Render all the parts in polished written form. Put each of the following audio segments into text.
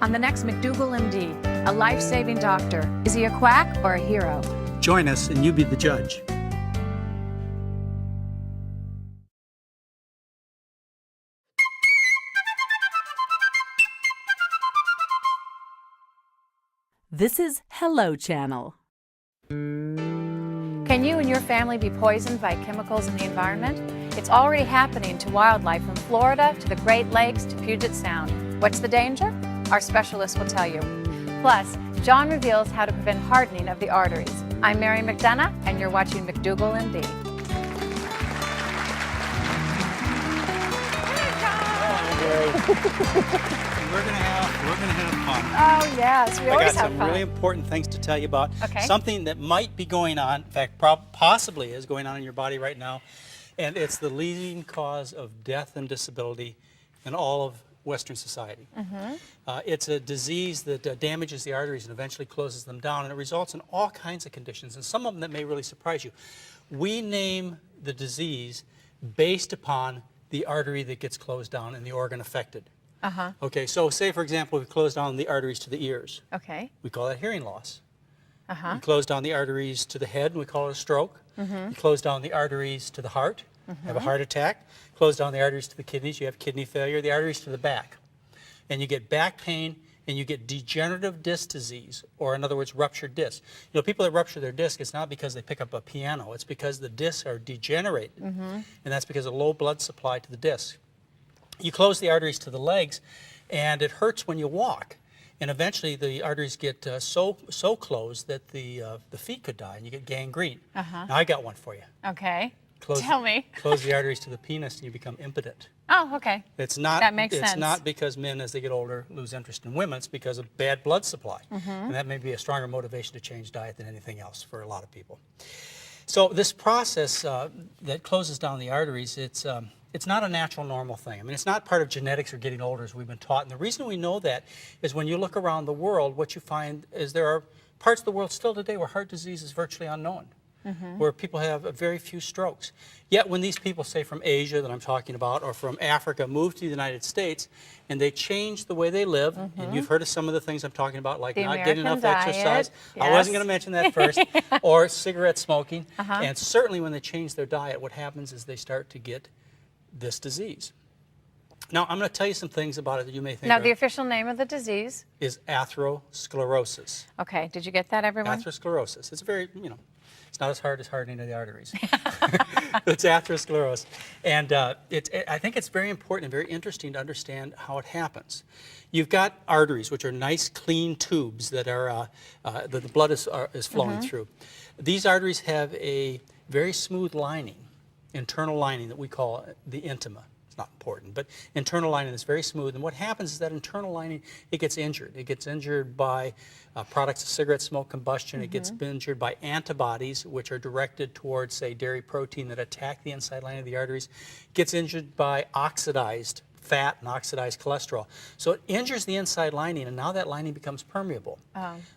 on the next McDougall MD, a life-saving doctor. Is he a quack or a hero? Join us and you be the judge. This is Hello Channel. Can you and your family be poisoned by chemicals in the environment? It's already happening to wildlife from Florida to the Great Lakes to Puget Sound. What's the danger? Our specialists will tell you. Plus, John reveals how to prevent hardening of the arteries. I'm Mary McDougall, and you're watching McDougall MD. We're gonna have fun. Oh yes, we always have fun. I got some really important things to tell you about. Okay. Something that might be going on, in fact, possibly is going on in your body right now, and it's the leading cause of death and disability in all of Western society. It's a disease that damages the arteries and eventually closes them down, and it results in all kinds of conditions, and some of them that may really surprise you. We name the disease based upon the artery that gets closed down and the organ affected. Okay, so say for example we close down the arteries to the ears. Okay. We call that hearing loss. We close down the arteries to the head and we call it a stroke. You close down the arteries to the heart, have a heart attack. Close down the arteries to the kidneys, you have kidney failure. The arteries to the back, and you get back pain and you get degenerative disc disease, or in other words, ruptured disc. You know, people that rupture their disc, it's not because they pick up a piano, it's because the discs are degenerated, and that's because of low blood supply to the disc. You close the arteries to the legs, and it hurts when you walk. And eventually the arteries get so closed that the feet could die, and you get gangrene. Now I got one for you. Okay. Tell me. Close the arteries to the penis, and you become impotent. Oh, okay. It's not. That makes sense. It's not because men, as they get older, lose interest in women. It's because of bad blood supply, and that may be a stronger motivation to change diet than anything else for a lot of people. So this process that closes down the arteries, it's not a natural, normal thing. I mean, it's not part of genetics or getting older, as we've been taught. And the reason we know that is when you look around the world, what you find is there are parts of the world still today where heart disease is virtually unknown, where people have very few strokes. Yet when these people, say from Asia that I'm talking about, or from Africa, move to the United States, and they change the way they live, and you've heard of some of the things I'm talking about, like not getting enough exercise. Yes. I wasn't going to mention that first. Or cigarette smoking. And certainly when they change their diet, what happens is they start to get this disease. Now, I'm going to tell you some things about it that you may think Now, the official name of the disease is atherosclerosis. Okay, did you get that, everyone? Atherosclerosis. It's very, it's not as hard as hardening of the arteries. It's atherosclerosis. And I think it's very important and very interesting to understand how it happens. You've got arteries, which are nice, clean tubes that are that the blood is flowing through. These arteries have a very smooth lining, internal lining that we call the intima. It's not important, but internal lining is very smooth. And what happens is that internal lining, it gets injured. It gets injured by products of cigarette smoke combustion. It gets injured by antibodies, which are directed towards, say, dairy protein that attack the inside lining of the arteries. It gets injured by oxidized fat and oxidized cholesterol. So it injures the inside lining, and now that lining becomes permeable.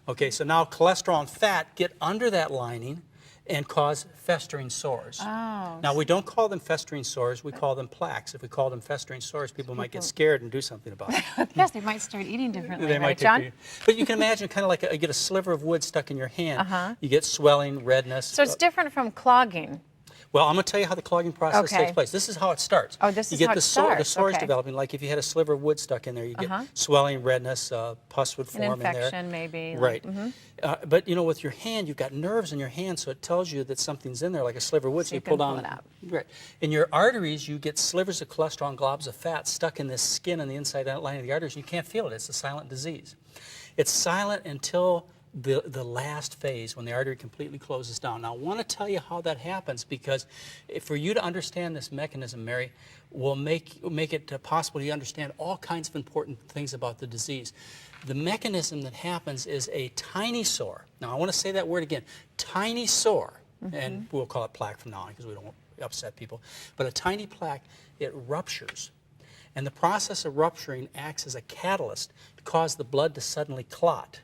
Okay, so now cholesterol and fat get under that lining and cause festering sores. Now, we don't call them festering sores, we call them plaques. If we call them festering sores, people might get scared and do something about it. Yes, they might start eating differently, They right, might John? But you can imagine kind of like you get a sliver of wood stuck in your hand. You get swelling, redness. So it's different from clogging. Well, I'm going to tell you how the clogging process takes place. This is how it starts. Oh, this is how it starts. The sores developing, like if you had a sliver of wood stuck in there, you get swelling, redness, pus would form in there. An infection, maybe. Right. But with your hand, you've got nerves in your hand, so it tells you that something's in there, like a sliver of wood, so you pull down. Pull it out. Right. In your arteries, you get slivers of cholesterol and globs of fat stuck in this skin on the inside lining of the arteries, and you can't feel it. It's a silent disease. It's silent until the last phase, when the artery completely closes down. Now, I want to tell you how that happens, because for you to understand this mechanism, Mary, will make it possible to understand all kinds of important things about the disease. The mechanism that happens is a tiny sore. Now, I want to say that word again, tiny sore, and we'll call it plaque from now on because we don't want to upset people, but a tiny plaque, it ruptures. And the process of rupturing acts as a catalyst to cause the blood to suddenly clot.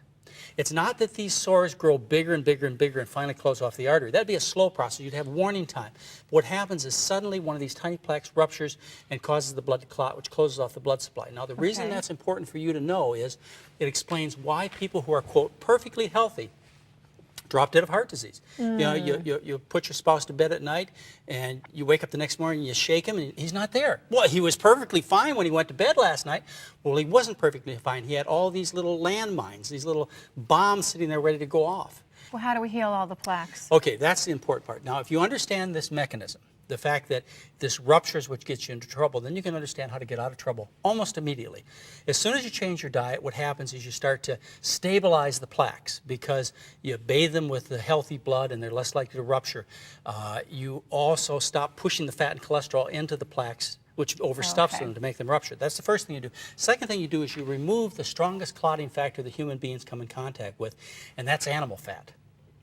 It's not that these sores grow bigger and bigger and bigger and finally close off the artery. That'd be a slow process. You'd have warning time. But what happens is suddenly one of these tiny plaques ruptures and causes the blood to clot, which closes off the blood supply. Now, the reason that's important for you to know is it explains why people who are, quote, perfectly healthy drop dead of heart disease. You know, you put your spouse to bed at night and you wake up the next morning and you shake him and he's not there. Well, he was perfectly fine when he went to bed last night. Well, he wasn't perfectly fine. He had all these little landmines, these little bombs sitting there ready to go off. Well, how do we heal all the plaques? Okay, that's the important part. Now, if you understand this mechanism, the fact that this ruptures which gets you into trouble, then you can understand how to get out of trouble almost immediately. As soon as you change your diet, what happens is you start to stabilize the plaques because you bathe them with the healthy blood and they're less likely to rupture. You also stop pushing the fat and cholesterol into the plaques, which overstuffs them to make them rupture. That's the first thing you do. Second thing you do is you remove the strongest clotting factor that human beings come in contact with, and that's animal fat.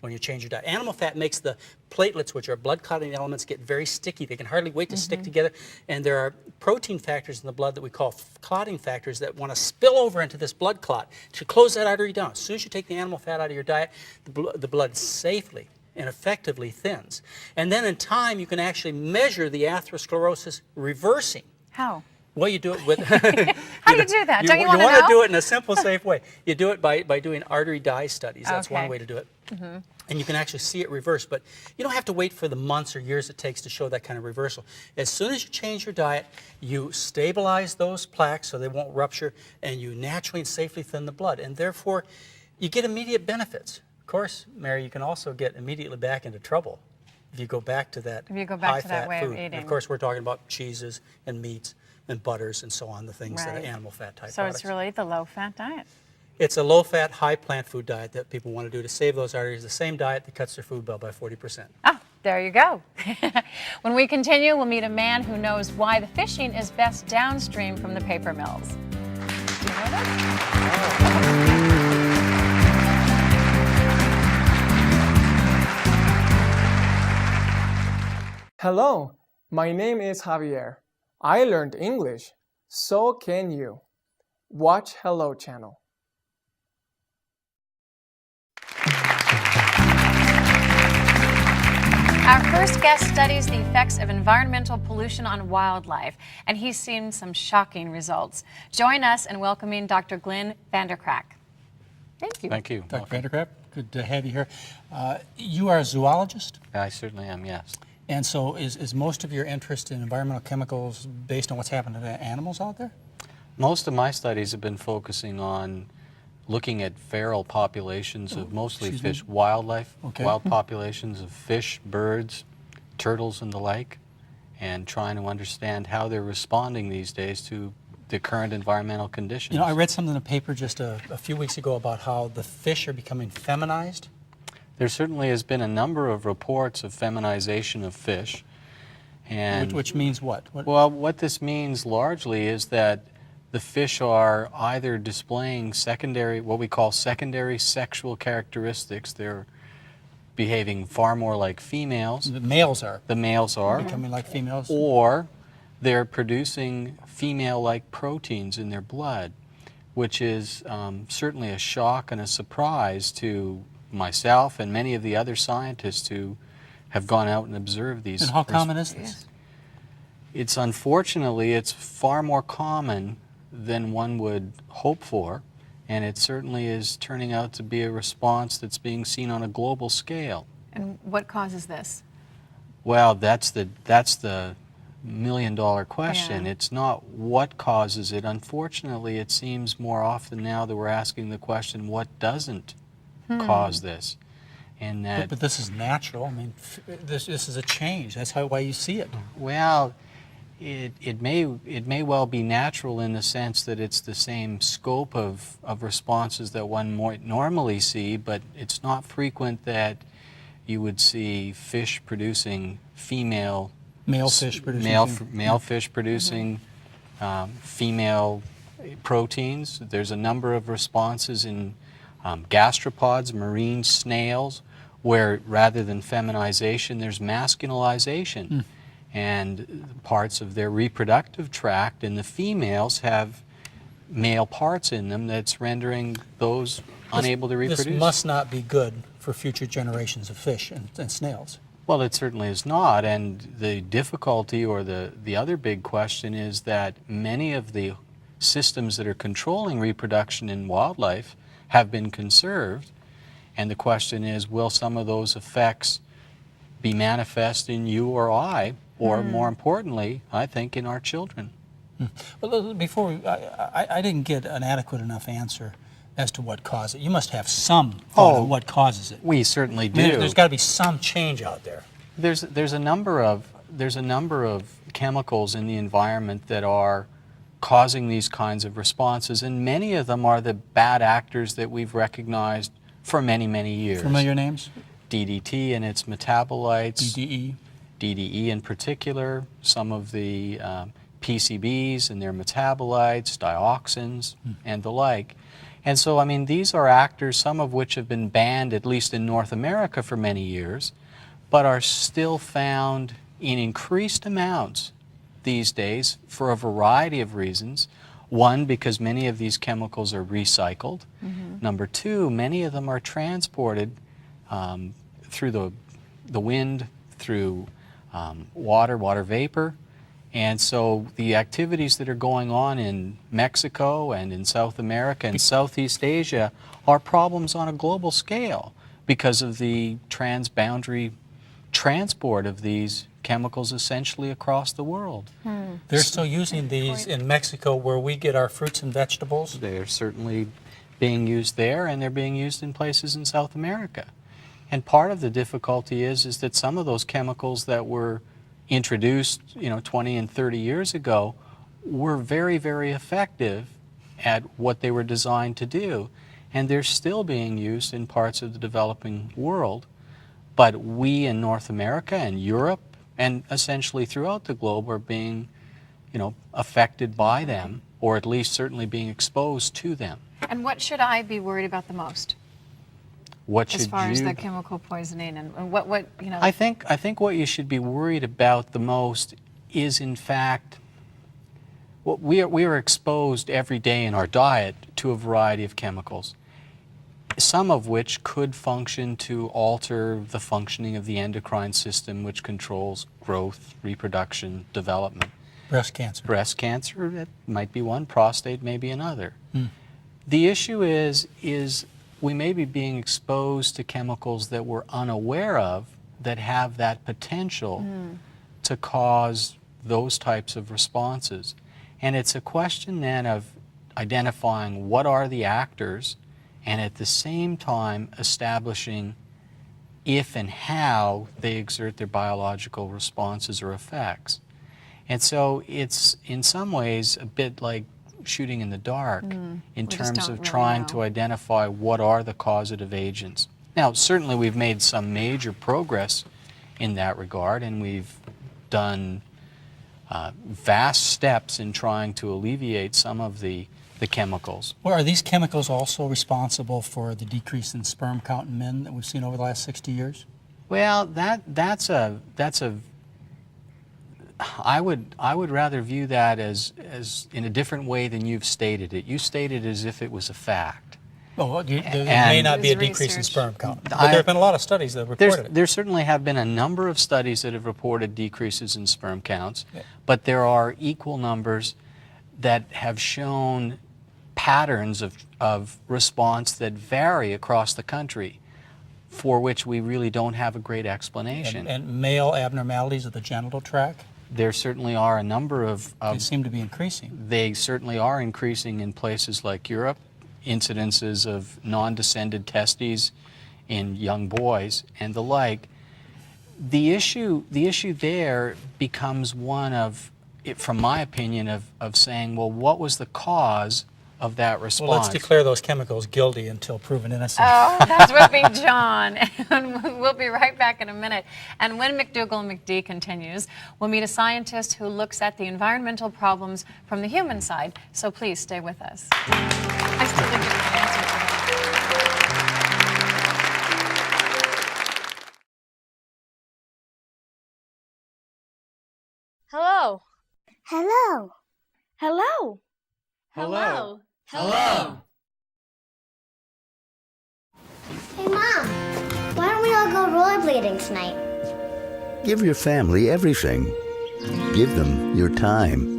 When you change your diet. Animal fat makes the platelets, which are blood clotting elements, get very sticky. They can hardly wait to stick together. And there are protein factors in the blood that we call clotting factors that want to spill over into this blood clot to close that artery down. As soon as you take the animal fat out of your diet, the blood safely and effectively thins. And then in time, you can actually measure the atherosclerosis reversing. How? Well, you do it with... How do you do that? Don't you want to know? You want to do it in a simple, safe way. You do it by doing artery dye studies. That's one way to do it. And you can actually see it reverse. But you don't have to wait for the months or years it takes to show that kind of reversal. As soon as you change your diet, you stabilize those plaques so they won't rupture, and you naturally and safely thin the blood. And therefore, you get immediate benefits. Of course, Mary, you can also get immediately back into trouble if you go back to that high-fat way food. of eating. And of course, we're talking about cheeses and meats and butters and so on, the things that are animal fat type products. So it's really the low-fat diet. It's a low-fat, high-plant food diet that people want to do to save those arteries, the same diet that cuts their food bill by 40%. Ah, there you go. When we continue, we'll meet a man who knows why the fishing is best downstream from the paper mills. Do you know that? Hello, my name is Javier. I learned English. So can you. Watch Hello Channel. Our first guest studies the effects of environmental pollution on wildlife, and he's seen some shocking results. Join us in welcoming Dr. Glenn Vanderkraak. Thank you. Thank you. Dr. Vanderkraak, good to have you here. You are a zoologist? I certainly am, yes. And so is most of your interest in environmental chemicals based on what's happening to animals out there? Most of my studies have been focusing on looking at feral populations of mostly fish, wildlife, wild populations of fish, birds, turtles and the like, and trying to understand how they're responding these days to the current environmental conditions. You know, I read something in a paper just a few weeks ago about how the fish are becoming feminized. There certainly has been a number of reports of feminization of fish. And which means what? Well, what this means largely is that the fish are either displaying secondary, what we call secondary sexual characteristics. They're behaving far more like females. The males are. The males are. Becoming like females. Or they're producing female-like proteins in their blood, which is certainly a shock and a surprise to myself and many of the other scientists who have gone out and observed these. And how common is this? It's unfortunately, it's far more common than one would hope for, and it certainly is turning out to be a response that's being seen on a global scale. And what causes this? Well, that's the million-dollar question. Yeah. It's not what causes it. Unfortunately, it seems more often now that we're asking the question, what doesn't cause this? And that, but this is natural. I mean, this is a change. That's why you see it. Well, it may well be natural in the sense that it's the same scope of responses that one might normally see, but it's not frequent that you would see fish producing female fish producing female proteins. There's a number of responses in gastropods, marine snails, where rather than feminization, there's masculinization. And parts of their reproductive tract in the females have male parts in them that's rendering those unable to reproduce. This must not be good for future generations of fish and snails. Well, it certainly is not, and the difficulty or the other big question is that many of the systems that are controlling reproduction in wildlife have been conserved, and the question is, will some of those effects be manifest in you or I, or more importantly, I think, in our children? Well, before I didn't get an adequate enough answer as to what caused it. You must have some thought on what causes it. We certainly do. I mean, there's got to be some change out there. There's a number of chemicals in the environment that are causing these kinds of responses, and many of them are the bad actors that we've recognized for many, many years. Familiar names? DDT and its metabolites. DDE. DDE in particular, some of the PCBs and their metabolites, dioxins, and the like. And so, I mean, these are actors, some of which have been banned, at least in North America, for many years, but are still found in increased amounts these days for a variety of reasons. One, because many of these chemicals are recycled. Number two, many of them are transported through the wind, through water vapor. And so the activities that are going on in Mexico and in South America and Southeast Asia are problems on a global scale because of the transboundary transport of these chemicals essentially across the world. They're still using these in Mexico where we get our fruits and vegetables? They're certainly being used there, and they're being used in places in South America. And part of the difficulty is that some of those chemicals that were introduced, 20 and 30 years ago were very, very effective at what they were designed to do. And they're still being used in parts of the developing world. But we in North America and Europe and essentially throughout the globe are being, affected by them, or at least certainly being exposed to them. And what should I be worried about the most? What should as far as you- the chemical poisoning and what I think what you should be worried about the most is, in fact, what we are exposed every day in our diet to a variety of chemicals, some of which could function to alter the functioning of the endocrine system, which controls growth, reproduction, development. Breast cancer. Breast cancer, that might be one. Prostate may be another. The issue is we may be being exposed to chemicals that we're unaware of that have that potential to cause those types of responses. And it's a question then of identifying what are the actors and at the same time establishing if and how they exert their biological responses or effects. And so it's in some ways a bit like shooting in the dark in terms of trying to identify what are the causative agents. Now, certainly we've made some major progress in that regard, and we've done vast steps in trying to alleviate some of the chemicals. Well, are these chemicals also responsible for the decrease in sperm count in men that we've seen over the last 60 years? Well, that's a I would rather view that as in a different way than you've stated it. You stated it as if it was a fact. Well, there may not be a decrease in research. sperm count, but there have been a lot of studies that have reported it. There certainly have been a number of studies that have reported decreases in sperm counts, but there are equal numbers that have shown patterns of response that vary across the country, for which we really don't have a great explanation. And male abnormalities of the genital tract? There certainly are a number of They seem to be increasing. They certainly are increasing in places like Europe, incidences of non-descended testes in young boys and the like. The issue there becomes one of, from my opinion, of saying, well, what was the cause of that response? Well, let's declare those chemicals guilty until proven innocent. Oh, that's what be John. And we'll be right back in a minute. And when McDougall and McD continues, we'll meet a scientist who looks at the environmental problems from the human side. So please stay with us. I still didn't get an answer to that. Hello. Hello. Hello. Hello. Hello. Hey, Mom. Why don't we all go rollerblading tonight? Give your family everything. Give them your time.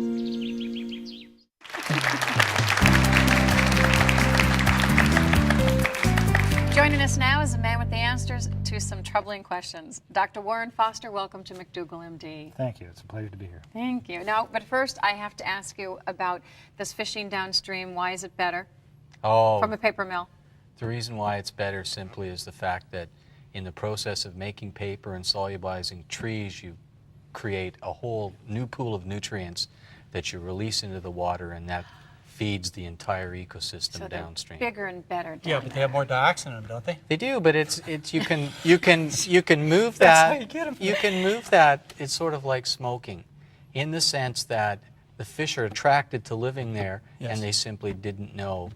Joining us now is a man with the answers to some troubling questions. Dr. Warren Foster, welcome to McDougall, MD. Thank you. It's a pleasure to be here. Thank you. Now, but first I have to ask you about this fishing downstream. Why is it better from a paper mill? The reason why it's better simply is the fact that in the process of making paper and solubilizing trees, you create a whole new pool of nutrients that you release into the water, and that feeds the entire ecosystem So downstream. Bigger and better. Yeah, but they have more dioxin in them, don't they? They do, but it's you can move that. That's how you get 'em. You can move that. It's sort of like smoking, in the sense that the fish are attracted to living there, Yes. and they simply didn't know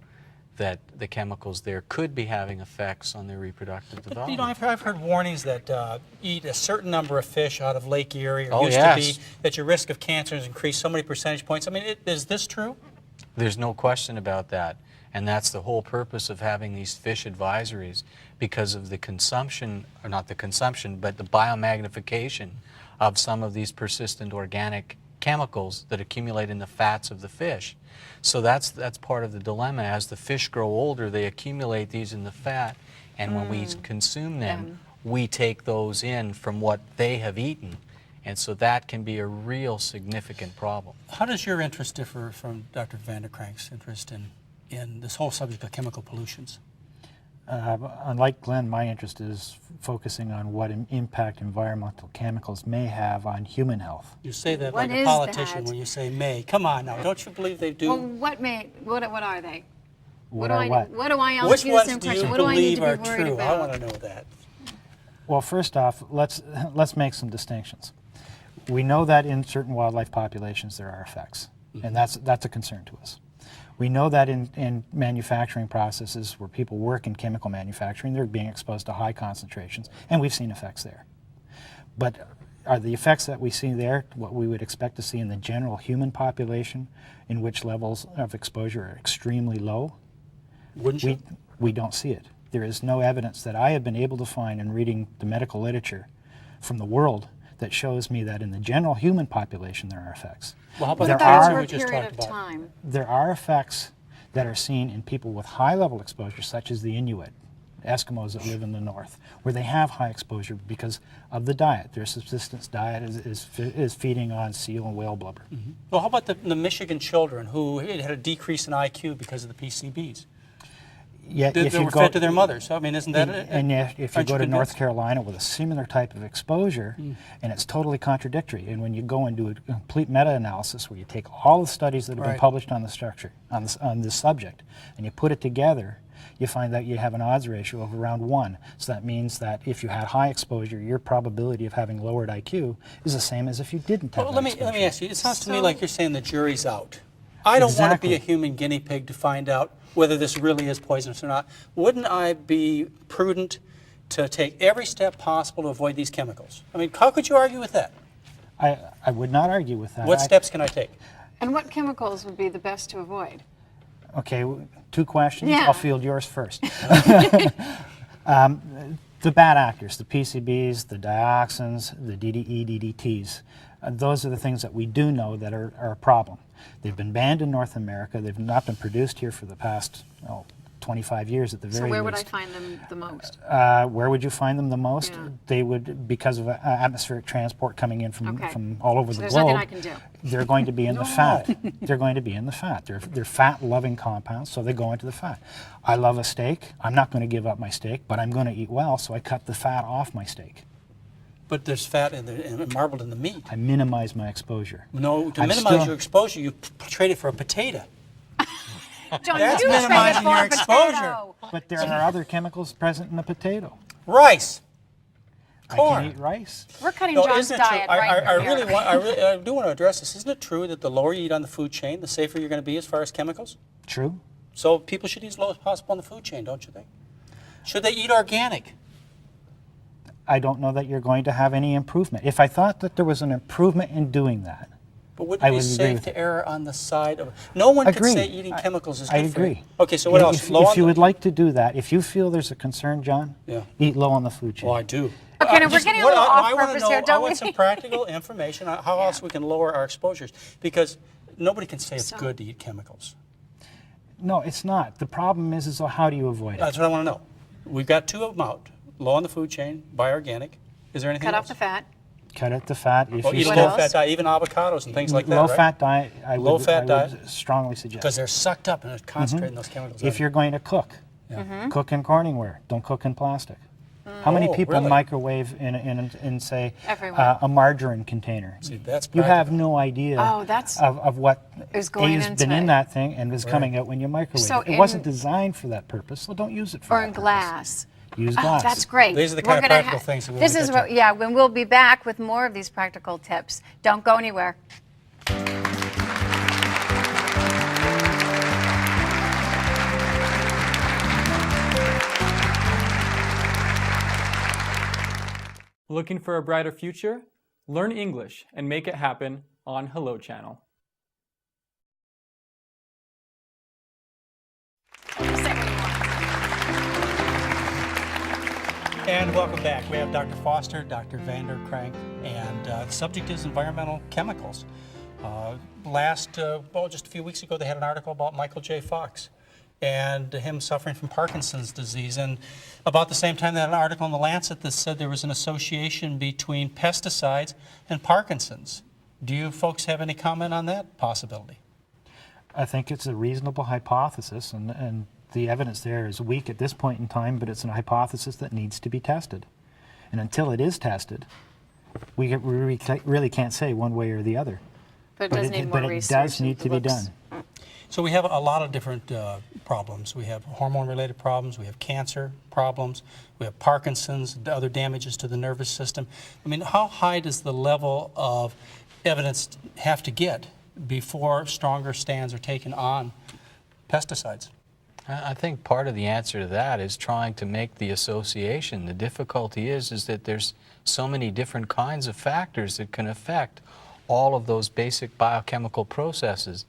that the chemicals there could be having effects on their reproductive But, development. you know, I've heard warnings that eat a certain number of fish out of Lake Erie, or Oh, used yes. to be, that your risk of cancer is increased so many percentage points. I mean, is this true? There's no question about that. And that's the whole purpose of having these fish advisories, because of the consumption, or not the consumption, but the biomagnification of some of these persistent organic chemicals that accumulate in the fats of the fish. So that's part of the dilemma. As the fish grow older, they accumulate these in the fat, and when we consume them, we take those in from what they have eaten. And so that can be a real significant problem. How does your interest differ from Dr. Van der Krank's interest in this whole subject of chemical pollutions? Unlike Glenn, my interest is focusing on what impact environmental chemicals may have on human health. You say that What like a is politician that? when you say may. Come on now, don't you believe they do? Well, what are they? What are what? What do I ask Which you the ones same do you question? What do I need believe to be are worried true? I about? want to know that. Well, first off, let's make some distinctions. We know that in certain wildlife populations there are effects, and that's a concern to us. We know that in manufacturing processes where people work in chemical manufacturing, they're being exposed to high concentrations, and we've seen effects there. But are the effects that we see there what we would expect to see in the general human population, in which levels of exposure are extremely low? Wouldn't you? We don't see it. There is no evidence that I have been able to find in reading the medical literature from the world that shows me that in the general human population there are effects. Well, how about There the are- cancer Over we a just period talked of about? time. There are effects that are seen in people with high level exposure, such as the Inuit, Eskimos that live in the north, where they have high exposure because of the diet. Their subsistence diet is feeding on seal and whale blubber. Well, how about the Michigan children who had a decrease in IQ because of the PCBs? Yet They if were you fed to their mothers. So, I mean, isn't that and yet if you aren't go to North convinced? Carolina with a similar type of exposure, and it's totally contradictory, and when you go and do a complete meta-analysis where you take all the studies that have been Right. published on the structure, on this subject, and you put it together, you find that you have an odds ratio of around 1. So that means that if you had high exposure, your probability of having lowered IQ is the same as if you didn't have Well, that let me ask you. It sounds to me So- like you're saying the jury's out. I don't want to be Exactly. a human guinea pig to find out whether this really is poisonous or not. Wouldn't I be prudent to take every step possible to avoid these chemicals? I mean, how could you argue with that? I would not argue with that. What steps can I take? And what chemicals would be the best to avoid? Okay, 2 questions. Yeah. I'll field yours first. The bad actors, the PCBs, the dioxins, the DDE, DDTs, those are the things that we do know that are a problem. They've been banned in North America. They've not been produced here for the past 25 years at the very So least. where would I find them the most? Where would you find them the most? Yeah. They would, because of atmospheric transport coming in from, Okay. from all over So the there's globe. nothing I can do. They're going to be in the No. fat. They're going to be in the fat. They're fat-loving compounds, so they go into the fat. I love a steak. I'm not going to give up my steak, but I'm going to eat well, so I cut the fat off my steak. But there's fat and marbled in the meat. I minimize my exposure. No, to I'm minimize still- your exposure, you trade it for a potato. John, That's you trade it minimizing for your a exposure. potato. But there are other chemicals present in a potato. Rice. I Corn. can eat rice. We're cutting No, John's isn't it true? diet right I here. really want. I do want to address this. Isn't it true that the lower you eat on the food chain, the safer you're going to be as far as chemicals? True. So people should eat as low as possible on the food chain, don't you think? Should they eat organic? I don't know that you're going to have any improvement. If I thought that there was an improvement in doing that, But wouldn't I it be would agree safe with to you. err on the side of... No one could Agreed. say eating chemicals is good I for you. agree. Okay, so what else? If you would like to do that, if you feel there's a concern, John, Yeah. eat low on the food chain. Well, I do. Okay, now we're Just getting a what little I off wanna purpose know, here, I don't want we? some practical information on how else we can lower our exposures, because nobody can say it's good to eat chemicals. No, it's not. The problem is how do you avoid it? That's what I want to know. We've got two of them out. Low on the food chain, buy organic. Is there anything Cut else? off the fat. Cut out the fat. If Well, you eat a What still- else? low-fat diet, even avocados and things like that, low-fat diet, I would, Low-fat diet. strongly suggest. Because they're sucked up and it's concentrating those chemicals. If you're going to cook, cook in Corningware. Don't cook in plastic. How many Oh, people really? microwave in say, Everyone. a margarine container? See, that's You have practical. no idea Oh, that's- of what is going has into been in it. that thing and is coming out when you microwave So it. It wasn't in- designed for that purpose, so don't use it for Or that in purpose. glass. Use Oh, glass. that's great. These are the We're kind of gonna practical things that we This wanna is get what, to. yeah, when we'll be back with more of these practical tips. Don't go anywhere. Looking for a brighter future? Learn English and make it happen on Hello Channel. And welcome back. We have Dr. Foster, Dr. Vander Krank, and the subject is environmental chemicals. Just a few weeks ago, they had an article about Michael J. Fox and him suffering from Parkinson's disease. And about the same time, they had an article in The Lancet that said there was an association between pesticides and Parkinson's. Do you folks have any comment on that possibility? I think it's a reasonable hypothesis, and the evidence there is weak at this point in time, but it's a hypothesis that needs to be tested. And until it is tested, we really can't say one way or the other. But it does need more but it research. does need to be looks- done. So we have a lot of different problems. We have hormone-related problems, we have cancer problems, we have Parkinson's, other damages to the nervous system. I mean, how high does the level of evidence have to get before stronger stands are taken on pesticides? I think part of the answer to that is trying to make the association. The difficulty is that there's so many different kinds of factors that can affect all of those basic biochemical processes.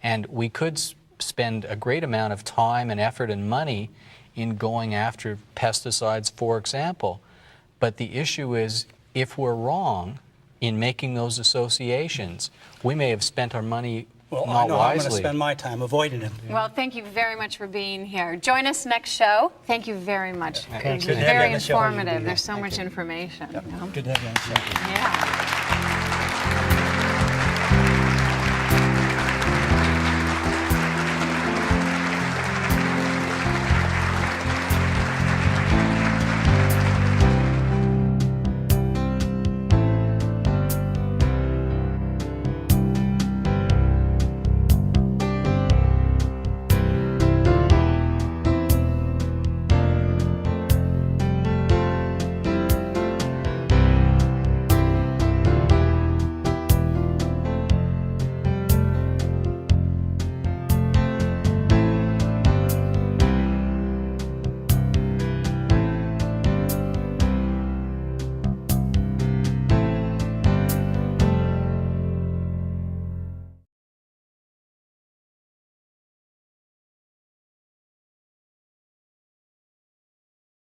And we could spend a great amount of time and effort and money in going after pesticides, for example. But the issue is, if we're wrong in making those associations, we may have spent our money Well, not I know I'm going to wisely. spend my time avoiding it. Well, thank you very much for being here. Join us next show. Thank you very much. It was Good to have you very on the show. informative. There's so much information. you know? Good to have you on the show. Yeah.